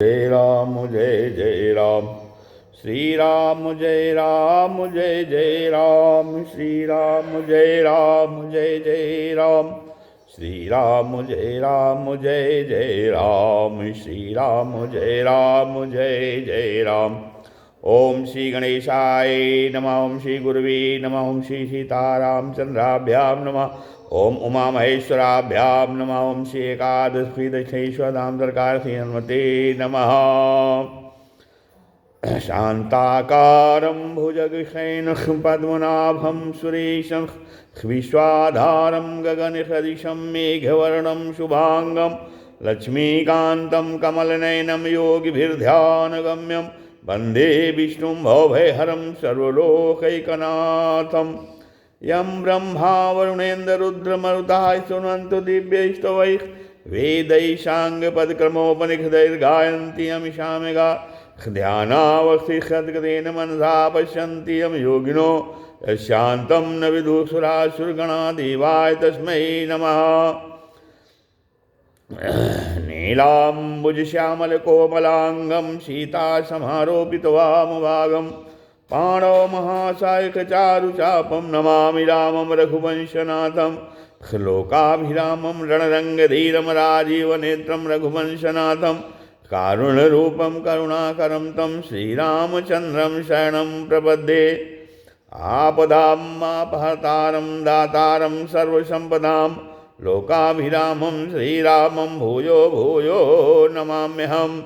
जय राम जय जय राम श्री राम जय राम जय जय राम श्री राम जय राम जय जय राम श्री राम जय राम जय जय राम श्री राम जय राम जय जय राम। ओम श्री गणेशाय नमः। ओम श्री गुरुवे नमः। ओम श्री सीतारामचंद्राभ्याम नमः। ओम उमा महेश्वराभ्याम नमः। ओम श्री एकादशी दशेश्वर दामोदरकार श्री हनुमते नमः। शांताकारं भुजगशयनं पद्मनाभं सुरेशं विश्वाधारं गगनसदृशं मेघवर्णं शुभांगं लक्ष्मीकान्तं कमलनयनं योगिभिर्ध्यानगम्यं वन्दे विष्णुं भवभयहरं सर्वलोकैकनाथं। यं ब्रह्मा वरुणेन्द्ररुद्रमरुताः शृण्वन्तु दिव्यैस्तवैः वेदैः साङ्गपदक्रमोपनिषदैर्गायन्ति यमिषामेगा ध्यानावस्थितगतेन मनसा पश्यन्ति यं योगिनो यशान्तं न विदुषुरासुरगणा देवाय तस्मै नमः। नीलाम्बुजश्यामलकोमलाङ्गं सीतासमारोपितवामभागं पाणौ महासायकचारुचापं नमामि रामं रघुवंशनाथं। श्लोकाभिरामं रणरङ्गधीरं राजीवनेत्रं रघुवंशनाथं कारुण्यरूपं करुणाकरं तं श्रीरामचन्द्रं शरणं प्रपद्ये। आपदामपहर्तारं दातारं सर्वसम्पदां लोकाभिरामं श्रीरामं भूयो भूयो नमाम्यहम्।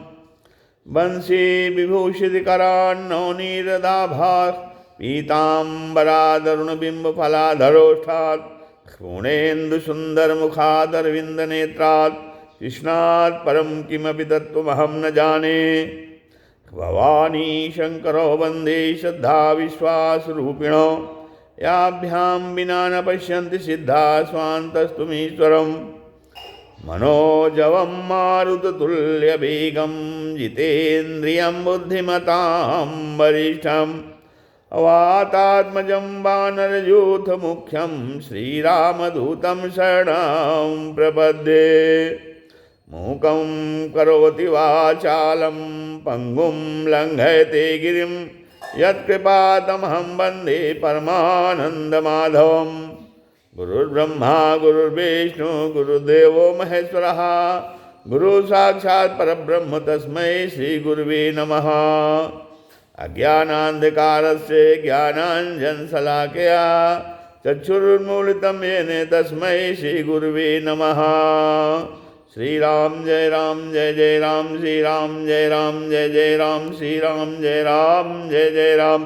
वंशी विभूषितकरान्नवनीरदाभास पीताम्बरादरुणबिम्बफलाधरोष्ठात् पूर्णेन्दुसुन्दरमुखादरविन्दनेत्रात् कृष्णात् परं किमपि तत्त्वमहं न जाने। भवानी शङ्करो वन्दे श्रद्धा विश्वासरूपिणो याभ्यां विना न पश्यन्ति सिद्धा स्वान्तस्तुमीश्वरम्। मनोजवं मारुततुल्यवेगं जितेन्द्रियं बुद्धिमतां वरिष्ठं वातात्मजं वानरयूथमुख्यं श्रीरामदूतं शरणं प्रपद्ये। मूकं करोति वाचालं पङ्गुं लङ्घयते गिरिं यत्कृपातमहं वन्दे परमानन्दमाधवम्। गुरुर्ब्रह्मा गुरुर्विष्णु गुरुर्देवो महेश्वरः गुरुसाक्षात् परब्रह्म तस्मै श्रीगुरुवे नमः। अज्ञानान्धकारस्य ज्ञानाञ्जनशलाकया चक्षुरुन्मीलितं येन तस्मै श्रीगुरुवे नमः। श्री राम जय जय राम श्री राम जय जय राम श्री राम जय जय राम।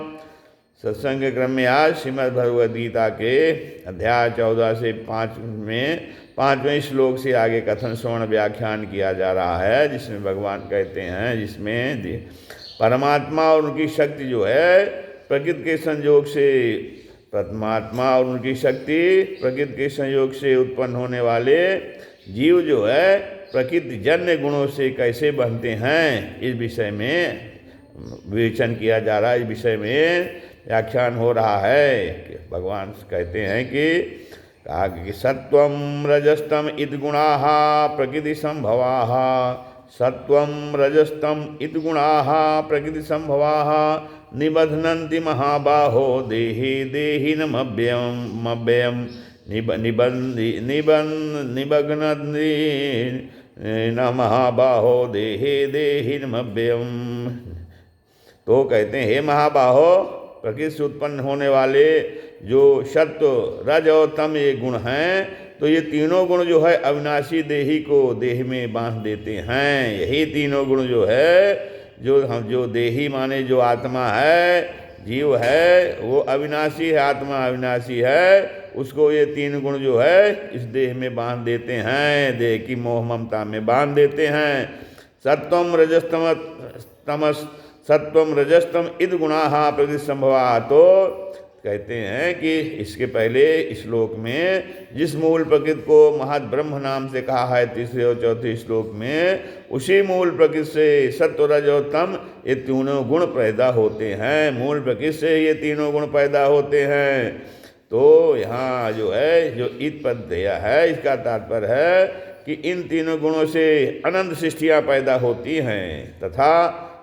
सत्संग क्रम में आज श्रीमद् भगवद गीता के अध्याय 14 से 5 में 5वें श्लोक से आगे कथन श्रवण व्याख्यान किया जा रहा है, जिसमें भगवान कहते हैं, जिसमें परमात्मा और उनकी शक्ति जो है प्रकृति के संयोग से, परमात्मा और उनकी शक्ति प्रकृति के संयोग से उत्पन्न होने वाले जीव जो है प्रकृति जन्य गुणों से कैसे बनते हैं, इस विषय में विवेचन किया जा रहा है। इस विषय में व्याख्यान हो रहा है कि भगवान कहते हैं कि सत्वं रजस्तम इति गुणाः प्रकृति संभवाः सत्वं रजस्तम इति गुणाः प्रकृति संभवाः निबध्नन्ति महाबाहो देहि देहिनमव्ययम् निबध्नन्ति न महाबाहो देहि देहिनमव्ययम्। तो कहते हैं, हे महाबाहो, प्रकृति से उत्पन्न होने वाले जो सत्व रज और तम ये गुण हैं, तो ये तीनों गुण जो है अविनाशी देही को देह में बांध देते हैं। यही तीनों गुण जो है, जो देही माने जो आत्मा है, जीव है, वो अविनाशी है, आत्मा अविनाशी है, उसको ये तीन गुण जो है इस देह में बांध देते हैं, देह की मोह ममता में बांध देते हैं। सत्वम रजस्तम इद गुणाः प्रकृति संभवा। तो कहते हैं कि इसके पहले श्लोक में जिस मूल प्रकृति को महद ब्रह्म नाम से कहा है, तीसरे और चौथे श्लोक में, उसी मूल प्रकृति से सत्व रज और तम ये तीनों गुण पैदा होते हैं। मूल प्रकृति से ये तीनों गुण पैदा होते हैं। तो यहाँ जो है, जो इत पद दिया है, इसका तात्पर्य है कि इन तीनों गुणों से अनंत सृष्टियाँ पैदा होती हैं तथा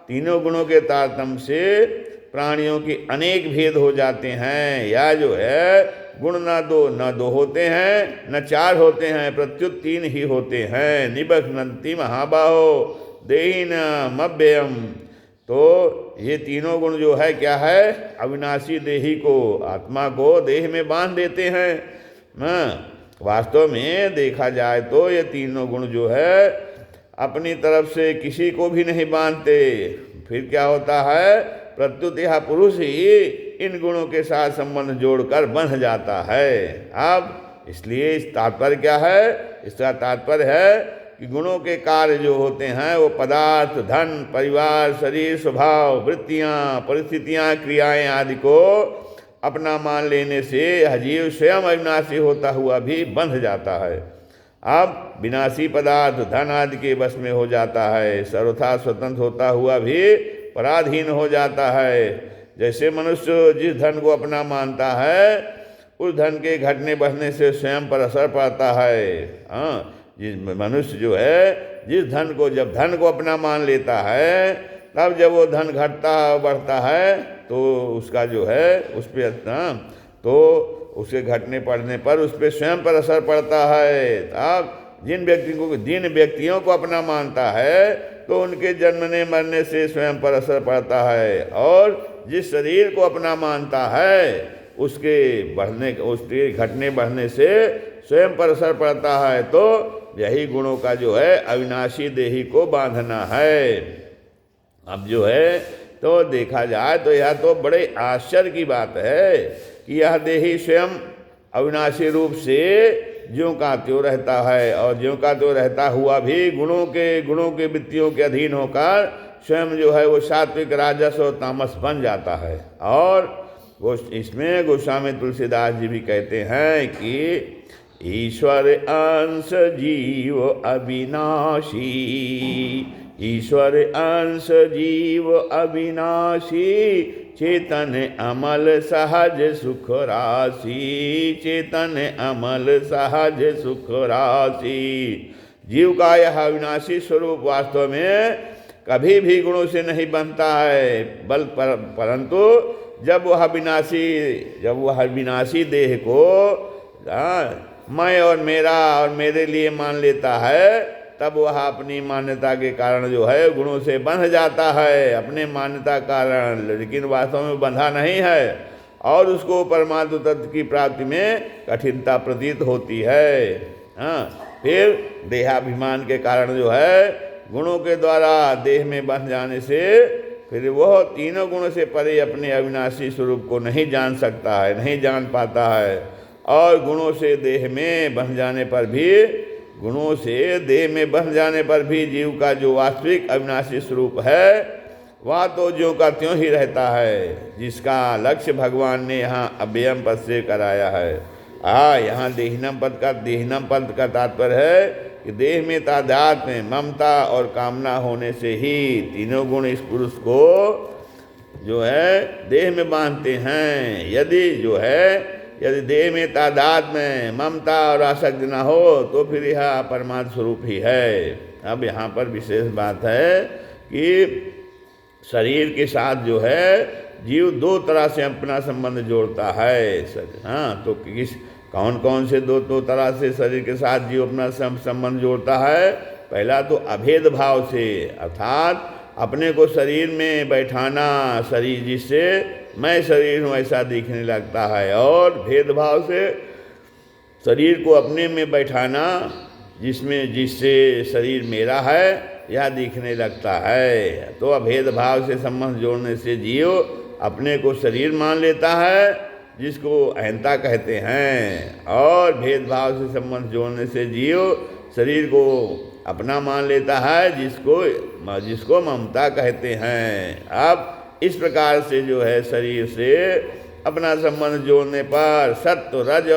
तीनों गुणों के तारतम्य से प्राणियों के अनेक भेद हो जाते हैं। या जो है गुण न दो होते हैं न चार होते हैं, प्रत्युत तीन ही होते हैं। निबध्नन्ति महाबाहो देहिनमव्ययम्। तो ये तीनों गुण जो है क्या है, अविनाशी देही को, आत्मा को देह में बांध देते हैं। वास्तव में देखा जाए तो ये तीनों गुण जो है अपनी तरफ से किसी को भी नहीं बांधते। फिर क्या होता है, प्रत्युत यह पुरुष ही इन गुणों के साथ संबंध जोड़कर बंध जाता है। अब इसलिए इस तात्पर्य क्या है, इसका तात्पर्य है कि गुणों के कार्य जो होते हैं वो पदार्थ, धन, परिवार, शरीर, स्वभाव, वृत्तियाँ, परिस्थितियाँ, क्रियाएं आदि को अपना मान लेने से यह जीव स्वयं अविनाशी होता हुआ भी बंध जाता है। अब विनाशी पदार्थ धन आदि के वश में हो जाता है, सर्वथा स्वतंत्र होता हुआ भी पराधीन हो जाता है। जैसे मनुष्य जिस धन को अपना मानता है उस धन के घटने बढ़ने से स्वयं पर असर पड़ता है। जिस मनुष्य जो है जिस धन को, जब धन को अपना मान लेता है, तब जब वो धन घटता बढ़ता है तो उसका जो है उस पर तो उसके घटने पड़ने पर उस पर स्वयं पर असर पड़ता है। अब जिन व्यक्तियों को अपना मानता है तो उनके जन्मने मरने से स्वयं पर असर पड़ता है, और जिस शरीर को अपना मानता है उसके घटने बढ़ने से स्वयं पर असर पड़ता है। तो यही गुणों का जो है अविनाशी देही को बांधना है। अब जो है तो देखा जाए तो यह तो बड़े आश्चर्य की बात है कि यह देही स्वयं अविनाशी रूप से ज्यों का त्यों रहता है, और ज्यों का त्यों रहता हुआ भी गुणों के वृत्तियों के अधीन होकर स्वयं जो है वो सात्विक, राजस और तामस बन जाता है। और इसमें गोस्वामी तुलसीदास जी भी कहते हैं कि ईश्वर अंश जीव अविनाशी, ईश्वर अंश जीव अविनाशी, चेतन अमल सहज सुख राशि, चेतन अमल सहज सुख राशि। जीव का यह अविनाशी स्वरूप वास्तव में कभी भी गुणों से नहीं बनता है, परंतु जब वह विनाशी देह को मैं और मेरा और मेरे लिए मान लेता है, तब वह अपनी मान्यता के कारण जो है गुणों से बंध जाता है, अपने मान्यता कारण, लेकिन वास्तव में बंधा नहीं है, और उसको परमात्म तत्व की प्राप्ति में कठिनता प्रतीत होती है। फिर देहाभिमान के कारण जो है गुणों के द्वारा देह में बंध जाने से फिर वह तीनों गुणों से परे अपने अविनाशी स्वरूप को नहीं जान सकता है, नहीं जान पाता है। और गुणों से देह में बंध जाने पर भी जीव का जो वास्तविक अविनाशी स्वरूप है वह तो ज्यों का त्यों ही रहता है, जिसका लक्ष्य भगवान ने यहाँ अव्ययम पद से कराया है। यहाँ देहिनम पद का तात्पर्य है कि देह में तादात्म्य, ममता और कामना होने से ही तीनों गुण इस पुरुष को जो है देह में बांधते हैं। यदि देह में तादात्म्य, ममता और आसक्ति न हो तो फिर यह परमात्म स्वरूप ही है। अब यहाँ पर विशेष बात है कि शरीर के साथ जो है जीव दो तरह से अपना संबंध जोड़ता है। तो कौन कौन से दो तरह से शरीर के साथ जीव अपना संबंध जोड़ता है। पहला तो अभेद भाव से, अर्थात अपने को शरीर में बैठाना, शरीर जिससे मैं शरीर हूँ ऐसा दिखने लगता है, और भेदभाव से शरीर को अपने में बैठाना जिससे शरीर मेरा है यह दिखने लगता है। तो अभेद भाव से संबंध जोड़ने से जीव अपने को शरीर मान लेता है जिसको अहंता कहते हैं, और भेदभाव से संबंध जोड़ने से जीव शरीर को अपना मान लेता है जिसको ममता कहते हैं। अब इस प्रकार से जो है शरीर से अपना संबंध जोड़ने पर सत्व, रज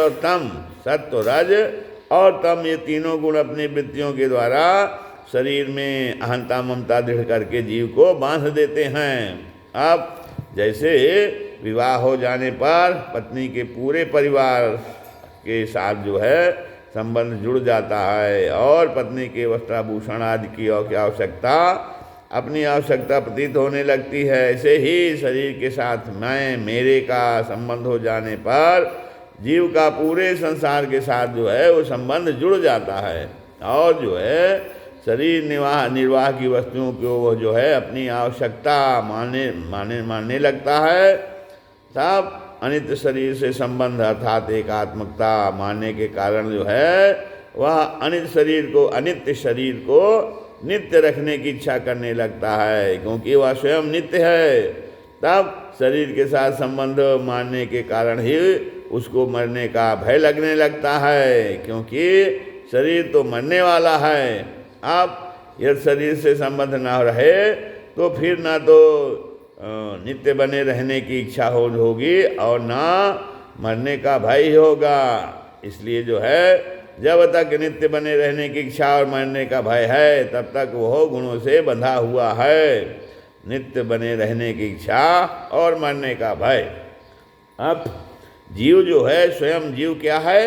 और तम ये तीनों गुण अपनी वृत्तियों के द्वारा शरीर में अहंता ममता दृढ़ करके जीव को बांध देते हैं। अब जैसे विवाह हो जाने पर पत्नी के पूरे परिवार के साथ जो है संबंध जुड़ जाता है और पत्नी के वस्त्राभूषण आदि की आवश्यकता अपनी आवश्यकता प्रतीत होने लगती है। ऐसे ही शरीर के साथ मैं मेरे का संबंध हो जाने पर जीव का पूरे संसार के साथ जो है वो संबंध जुड़ जाता है और जो है शरीर निर्वाह की वस्तुओं को वो जो है अपनी आवश्यकता मानने लगता है। तब अनित्य शरीर से संबंध अर्थात एकात्मकता मानने के कारण जो है वह अनित्य शरीर को नित्य रखने की इच्छा करने लगता है, क्योंकि वह स्वयं नित्य है। तब शरीर के साथ संबंध मानने के कारण ही उसको मरने का भय लगने लगता है, क्योंकि शरीर तो मरने वाला है। अब यदि शरीर से संबंध ना रहे तो फिर ना तो नित्य बने रहने की इच्छा होगी और ना मरने का भय होगा। इसलिए जो है जब तक नित्य बने रहने की इच्छा और मरने का भय है तब तक वह गुणों से बंधा हुआ है। नित्य बने रहने की इच्छा और मरने का भय। अब जीव जो है स्वयं जीव क्या है?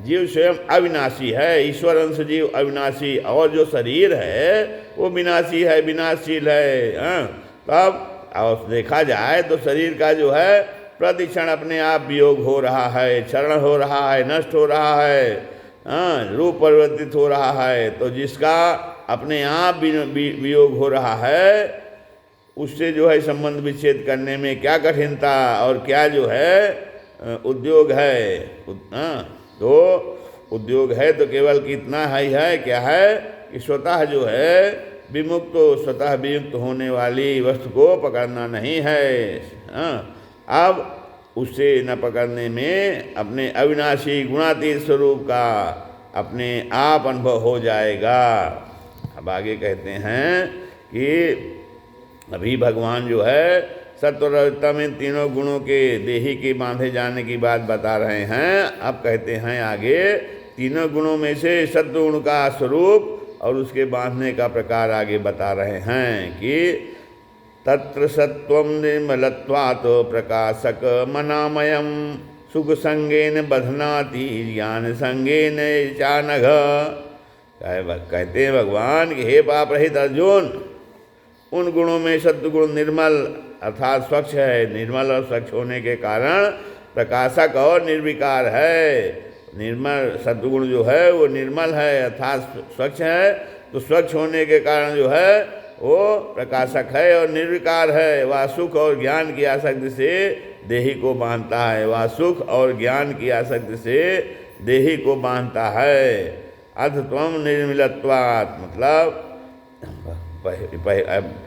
जीव स्वयं अविनाशी है, ईश्वर अंश जीव अविनाशी, और जो शरीर है वो विनाशी है, विनाशशील है। तब और देखा जाए तो शरीर का जो है प्रतिक्षण अपने आप वियोग हो रहा है, क्षरण हो रहा है, नष्ट हो रहा है, रूप परिवर्तित हो रहा है। तो जिसका अपने आप वियोग हो रहा है उससे जो है संबंध विच्छेद करने में क्या कठिनता और क्या जो है उद्योग है। तो उद्योग है तो केवल कितना है क्या है कि स्वतः जो है स्वतः विमुक्त होने वाली वस्तु को पकड़ना नहीं है। अब उससे न पकड़ने में अपने अविनाशी गुणातीत स्वरूप का अपने आप अनुभव हो जाएगा। अब आगे कहते हैं कि अभी भगवान जो है सत्व रजतम इन तीनों गुणों के देही के बांधे जाने की बात बता रहे हैं। अब कहते हैं आगे तीनों गुणों में से सत्व गुण का स्वरूप और उसके बांधने का प्रकार आगे बता रहे हैं कि तत्र सत्वं निर्मलत्वात् प्रकाशक मनामयम सुख संगेन बधनाति ज्ञान संगेन चानघ। कहते हैं भगवान कि हे पाप रहित अर्जुन, उन गुणों में सत्वगुण निर्मल अर्थात स्वच्छ है। निर्मल और स्वच्छ होने के कारण प्रकाशक और निर्विकार है। निर्मल सत्वगुण जो है वो निर्मल है अर्थात स्वच्छ है, तो स्वच्छ होने के कारण जो है वो प्रकाशक है और निर्विकार है। वह सुख और ज्ञान की आसक्ति से देही को बांधता है। वह सुख और ज्ञान की आसक्ति से देही को बांधता है। अधत्वम निर्मलत्वात् मतलब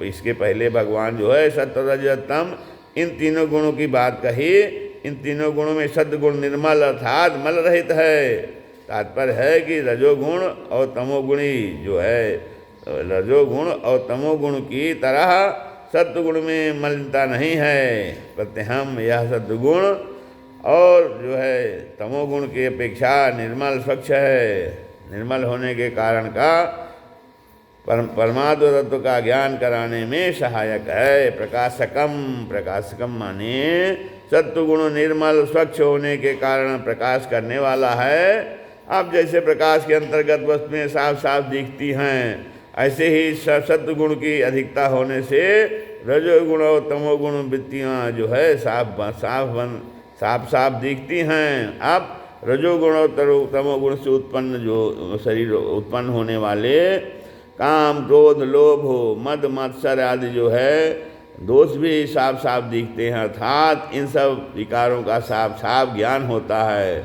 इसके पहले भगवान जो है सत्व रजतम इन तीनों गुणों की बात कही। इन तीनों गुणों में सद्गुण निर्मल अर्थात मल रहित है। तात्पर्य है कि रजोगुण और तमोगुणी जो है रजोगुण और तमोगुण की तरह सत्वगुण में मलिनता नहीं है। प्रत्यहम यह सत्वगुण और जो है तमोगुण की अपेक्षा निर्मल स्वच्छ है। निर्मल होने के कारण का परमात्म तत्व का ज्ञान कराने में सहायक है। प्रकाशकम माने सत्वगुण निर्मल स्वच्छ होने के कारण प्रकाश करने वाला है। अब जैसे प्रकाश के अंतर्गत वस्तुएं साफ साफ दिखती हैं, ऐसे ही सत्वगुण की अधिकता होने से रजोगुण और तमोगुण वृत्तियाँ जो है साफ साफ दिखती हैं। अब रजोगुण और तमोगुण से उत्पन्न जो शरीर उत्पन्न होने वाले काम क्रोध लोभ मद मत्सर आदि जो है दोष भी साफ साफ दिखते हैं। अर्थात इन सब विकारों का साफ साफ ज्ञान होता है।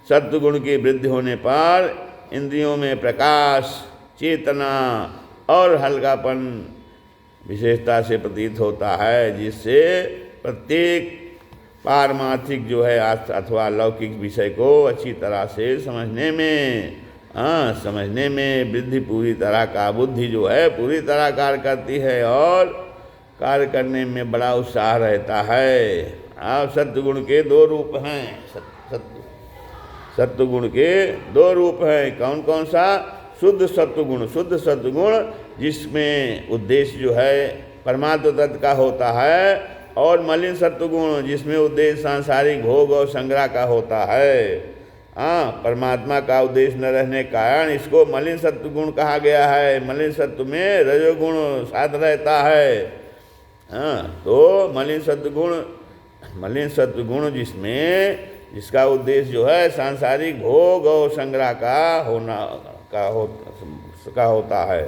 सत्वगुण की वृद्धि होने पर इंद्रियों में प्रकाश चेतना और हल्कापन विशेषता से प्रतीत होता है, जिससे प्रत्येक पारमार्थिक जो है अथवा लौकिक विषय को अच्छी तरह से समझने में वृद्धि पूरी तरह का बुद्धि जो है पूरी तरह कार्य करती है और कार्य करने में बड़ा उत्साह रहता है। अब सत्वगुण के दो रूप हैं। सत्वगुण के दो रूप हैं। कौन कौन सा? शुद्ध सत्वगुण जिसमें उद्देश्य जो है परमात्म तत्व का होता है, और मलिन सत्वगुण जिसमें उद्देश्य सांसारिक भोग और संग्रह का होता है। परमात्मा का उद्देश्य न रहने के कारण इसको मलिन सत्व गुण कहा गया है। मलिन सत्व में रजोगुण साथ रहता है। तो मलिन सत्व गुण जिसका उद्देश्य जो है सांसारिक भोग और संग्रह का होता है।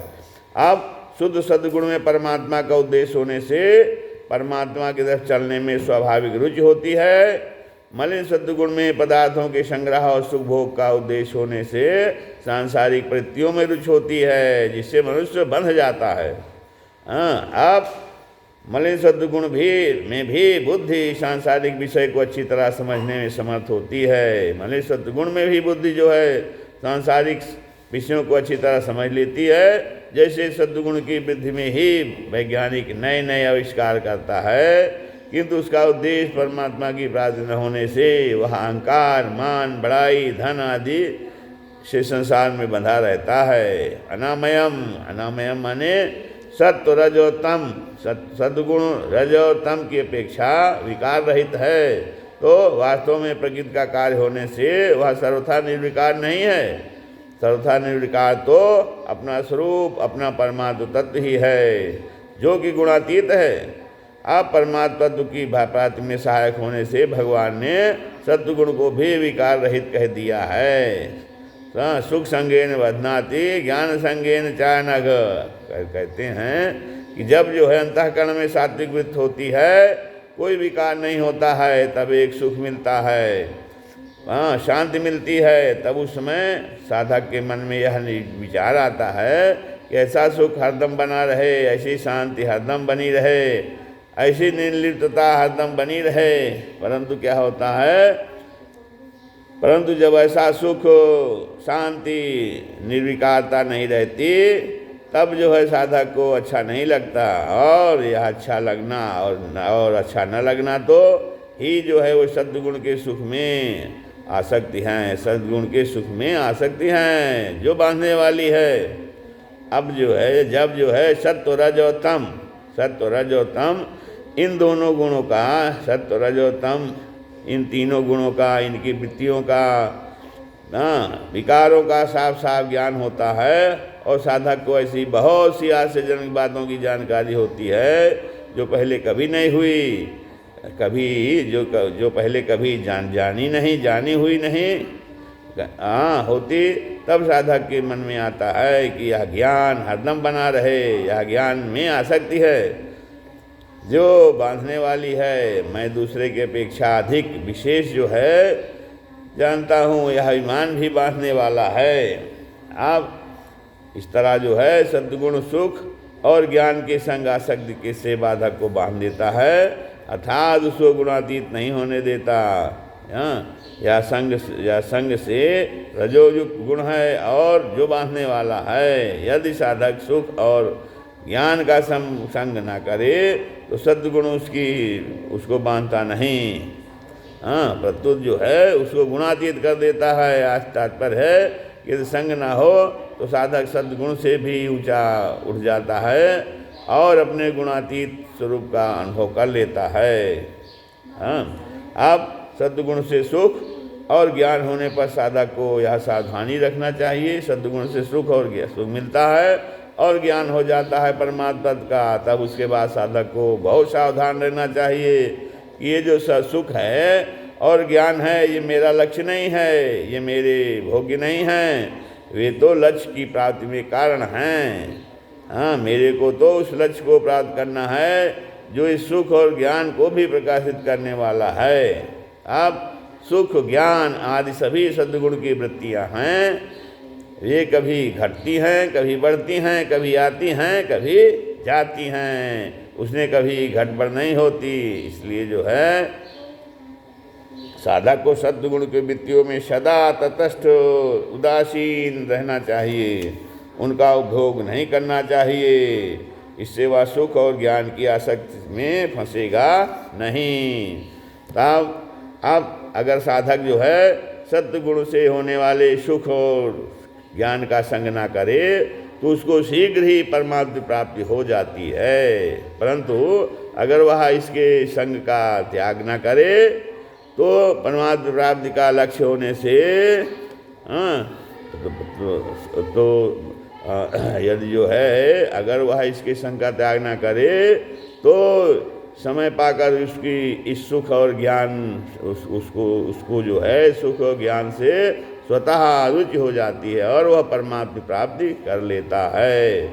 अब शुद्ध सद्गुण में परमात्मा का उद्देश्य होने से परमात्मा की तरफ चलने में स्वाभाविक रुचि होती है। मलिन सद्गुण में पदार्थों के संग्रह और सुख भोग का उद्देश्य होने से सांसारिक वृत्तियों में रुचि होती है, जिससे मनुष्य बंध जाता है। अब मलिन सद्गुण में भी बुद्धि सांसारिक विषय को अच्छी तरह समझने में समर्थ होती है। मलिन सद्गुण में भी बुद्धि जो है सांसारिक विषयों को अच्छी तरह समझ लेती है। जैसे सद्गुण की वृद्धि में ही वैज्ञानिक नए नए आविष्कार करता है, किंतु उसका उद्देश्य परमात्मा की प्राप्ति न होने से वह अहंकार, मान, बड़ाई, धन आदि से संसार में बंधा रहता है। अनामयम माने सत्व रजोतम, सद्गुण रजोतम की अपेक्षा विकार रहित है। तो वास्तव में प्रकृति का कार्य होने से वह सर्वथा निर्विकार नहीं है। सर्वथा निर्विकार तो अपना स्वरूप, अपना परमात्म तत्व ही है, जो कि गुणातीत है। आप परमात्मा तत्व की प्राप्ति में सहायक होने से भगवान ने सत्वगुण को भी विकार रहित कह दिया है। सुख संगेन बध्नाति ज्ञान संगेन चानघ कहते हैं कि जब जो है अंतःकरण में सात्विक वृत्ति होती है, कोई विकार नहीं होता है, तब एक सुख मिलता है, शांति मिलती है। तब उस समय साधक के मन में यह विचार आता है कि ऐसा सुख हरदम बना रहे, ऐसी शांति हरदम बनी रहे, ऐसी निर्लिप्तता हरदम बनी रहे। परंतु क्या होता है, परंतु जब ऐसा सुख, शांति, निर्विकारता नहीं रहती, तब जो है साधक को अच्छा नहीं लगता। और यह अच्छा लगना और अच्छा न लगना तो ही जो है वो सद्गुण के सुख में आसक्ति हैं, सद्गुण के सुख में आसक्ति हैं, जो बांधने वाली है। अब जो है जब जो है सत्व रजोतम इन दोनों गुणों का, सत्व रजोतम इन तीनों गुणों का, इनकी वृत्तियों का, विकारों का साफ साफ ज्ञान होता है। और साधक को ऐसी बहुत सी आश्चर्यजनक बातों की जानकारी होती है जो पहले कभी नहीं हुई, जो पहले कभी जानी हुई नहीं होती। तब साधक के मन में आता है कि यह ज्ञान हरदम बना रहे, यह ज्ञान में आसक्ति है जो बांधने वाली है। मैं दूसरे के अपेक्षा अधिक विशेष जो है जानता हूँ, यह ईमान भी बांधने वाला है। अब इस तरह जो है सद्गुण सुख और ज्ञान के संग आसक्ति के से बाधक को बांध देता है, अर्थात उसको गुणातीत नहीं होने देता। यह संग से रजोयुक्त गुण है और जो बांधने वाला है। यदि साधक सुख और ज्ञान का संग ना करे तो सद्गुण उसको बांधता नहीं, प्रत्युत जो है उसको गुणातीत कर देता है। आज तात्पर्य है कि यदि संग ना हो तो साधक सद्गुण से भी ऊंचा उठ जाता है और अपने गुणातीत स्वरूप का अनुभव कर लेता है। अब सद्गुण से सुख और ज्ञान होने पर साधक को यह सावधानी रखना चाहिए। सद्गुण से सुख और सुख मिलता है और ज्ञान हो जाता है परमात्मा का, तब उसके बाद साधक को बहुत सावधान रहना चाहिए कि ये जो सुख है और ज्ञान है ये मेरा लक्ष्य नहीं है, ये मेरे भोग्य नहीं है, वे तो लक्ष्य की प्राप्ति में कारण हैं। मेरे को तो उस लक्ष्य को प्राप्त करना है जो इस सुख और ज्ञान को भी प्रकाशित करने वाला है। अब सुख, ज्ञान आदि सभी सद्गुण की वृत्तियां हैं, ये कभी घटती हैं, कभी बढ़ती हैं, कभी आती हैं, कभी जाती हैं, उसने कभी घटबढ़ नहीं होती। इसलिए जो है साधक को सद्गुण की वृत्तियों में सदा तटस्थ उदासीन रहना चाहिए, उनका उपभोग नहीं करना चाहिए। इससे वह सुख और ज्ञान की आसक्ति में फंसेगा नहीं। तब अब अगर साधक जो है सद्गुण से होने वाले सुख और ज्ञान का संग ना करे तो उसको शीघ्र ही परमात्म प्राप्ति हो जाती है। परंतु अगर वह इसके संग का त्याग ना करे तो परमात्मा प्राप्ति का लक्ष्य होने से यदि जो है अगर वह इसके संग का त्याग ना करे तो समय पाकर उसकी इस सुख और ज्ञान उसको जो है सुख और ज्ञान से स्वतः रुचि हो जाती है और वह परमात्मा प्राप्ति कर लेता है।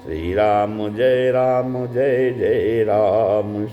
श्री राम जय जय राम।